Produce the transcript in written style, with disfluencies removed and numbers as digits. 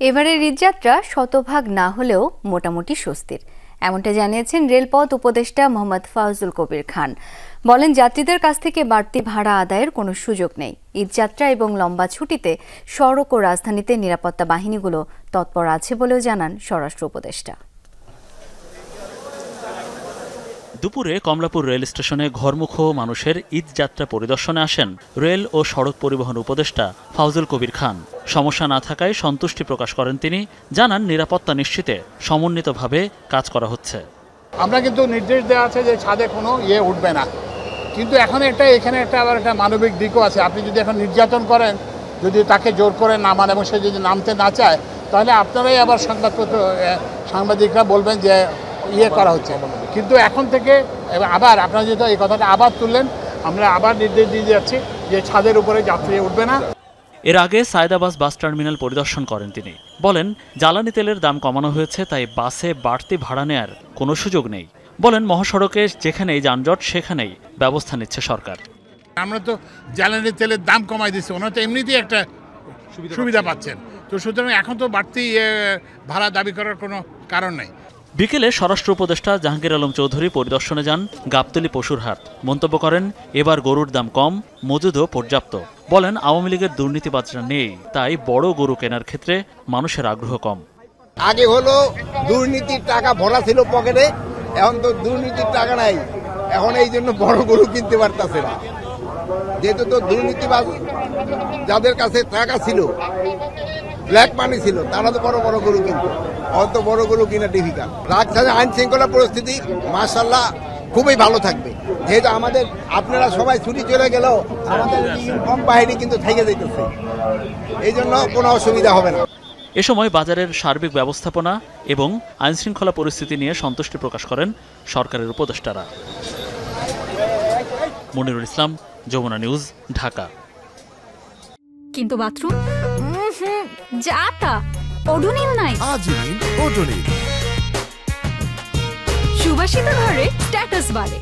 এবারের ঈদযাত্রা শতভাগ না হলেও মোটামুটি স্বস্তির, এমনটা জানিয়েছেন রেলপথ উপদেষ্টা মোহাম্মদ ফাউজুল কবির খান। বলেন, যাত্রীদের কাছ থেকে বাড়তি ভাড়া আদায়ের কোনো সুযোগ নেই। ঈদযাত্রা এবং লম্বা ছুটিতে সড়ক ও রাজধানীতে নিরাপত্তা বাহিনীগুলো তৎপর আছে বলেও জানান স্বরাষ্ট্র উপদেষ্টা। দুপুরে কমলাপুর রেল স্টেশনে ঘরমুখ মানুষের ঈদযাত্রা পরিদর্শনে আসেন রেল ও সড়ক পরিবহন উপদেষ্টা ফাউজুল কবির খান। সমস্যা না থাকায় সন্তুষ্টি প্রকাশ করেন তিনি। জানান, নিরাপত্তা নিশ্চিতে সমন্বিতভাবে কাজ করা হচ্ছে। আমরা কিন্তু নির্দেশ দেওয়া আছে যে ছাদে কোনো উঠবে না, কিন্তু এখন এখানে আবার একটা মানবিক দিকও আছে। আপনি যদি এখন নির্যাতন করেন, যদি তাকে জোর করে নামান এবং সে যদি নামতে না চায়, তাহলে আপনারাই আবার সাংবাদিকরা বলবেন যে করা হচ্ছে। কিন্তু এখন থেকে আবার আপনারা যেহেতু এই কথাটা আবার তুললেন, আমরা আবার নির্দেশ দিয়ে যাচ্ছি যে ছাদের উপরে যাত্রী উঠবে না। এর আগে সায়দাবাস বাস টার্মিনাল পরিদর্শন করেন তিনি। বলেন, জ্বালানি তেলের দাম কমানো হয়েছে, তাই বাসে বাড়তি ভাড়া নেয়ার কোনো সুযোগ নেই। বলেন, মহাসড়কে যেখানেই যানজট সেখানেই ব্যবস্থা নিচ্ছে সরকার। আমরা তো জ্বালানি তেলের দাম কমাই দিচ্ছি, ওনারা তো এমনিতেই একটা সুবিধা পাচ্ছেন, তো সুতরাং এখন তো বাড়তি ভাড়া দাবি করার কোনো কারণ নেই। বিকেলে স্বরাষ্ট্র উপদেষ্টা জাহাঙ্গীর আলম চৌধুরী পরিদর্শনে যান গাবতলী পশুর হাট। মন্তব্য করেন, এবার গরুর দাম কম, মজুদও পর্যাপ্ত। বলেন, আওয়ামী লীগের দুর্নীতিবাজরা নেই, তাই বড় গরু কেনার ক্ষেত্রে মানুষের আগ্রহ কম। আগে হলো দুর্নীতির টাকা ভরা ছিল পকেটে, এখন তো দুর্নীতির টাকা নাই, এখন এই জন্য বড় গরু কিনতে পারতেছে না। যেহেতু তো দুর্নীতিবাজ যাদের কাছে টাকা ছিল, ব্ল্যাক মানি ছিল, তারা তো বড় বড় গরু কিনত, অত বড় গরু কিনা ডিফিকাল্ট। রাজধানী আইন শৃঙ্খলা পরিস্থিতি মাশাআল্লাহ খুবই ভালো থাকবে, যেহেতু আমাদের আপনারা সবাই ছুটি চলে গেলেও আমাদের ইউনিফর্ম বাহিনী কিন্তু থেকে যাইতেছে, এই জন্য কোনো অসুবিধা হবে না। এ সময় বাজারের সার্বিক ব্যবস্থাপনা এবং আইনশৃঙ্খলা পরিস্থিতি নিয়ে সন্তুষ্টি প্রকাশ করেন সরকারের উপদেষ্টারা। মনিরুল ইসলাম, যমুনা নিউজ, ঢাকা। কিন্তু বাথরুম যাতা ওডোনিল নাই। ওডোনিল সুবাসিত ঘরে স্ট্যাটাস বাড়ে।